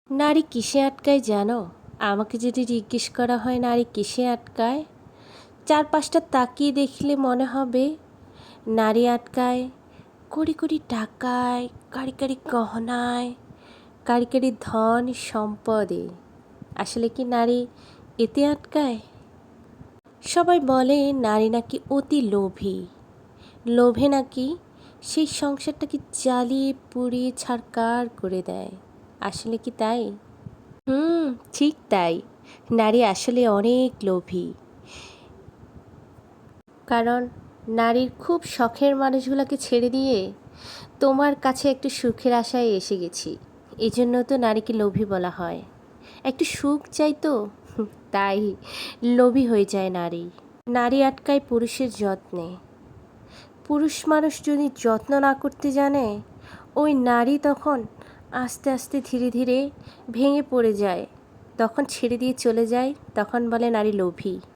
নারী কিসে আটকায় জানো? আমাকে যদি জিজ্ঞেস করা হয় নারী কিসে আটকায়, চারপাশটা তাকিয়ে দেখলে মনে হবে নারী আটকায় কোটি কোটি টাকায়, কারি কারি গহনায়, কারি কারি ধন সম্পদে। আসলে কি নারী এতে আটকায়? সবাই বলে নারী নাকি অতি লোভী, লোভে নাকি সেই সংসারটাকে জ্বালিয়ে পুড়িয়ে ছারকার করে দেয়। আসলে কি তাই? হুম, ঠিক তাই। নারী আসলে অনেক লোভী। কারণ নারীর খুব শখের মানুষগুলোকে ছেড়ে দিয়ে তোমার কাছে একটু সুখের আশায় এসে গেছি, এই জন্য তো নারীকে লোভী বলা হয়। একটু সুখ চাই তো, তাই লোভী হয়ে যায় নারী। নারী আটকায় পুরুষের যত্নে। পুরুষ মানুষ যদি যত্ন না করতে জানে, ওই নারী তখন আস্তে আস্তে ধীরে ধীরে ভেঙে পড়ে যায়, তখন ছেড়ে দিয়ে চলে যায়, তখন বলে নারী লোভী।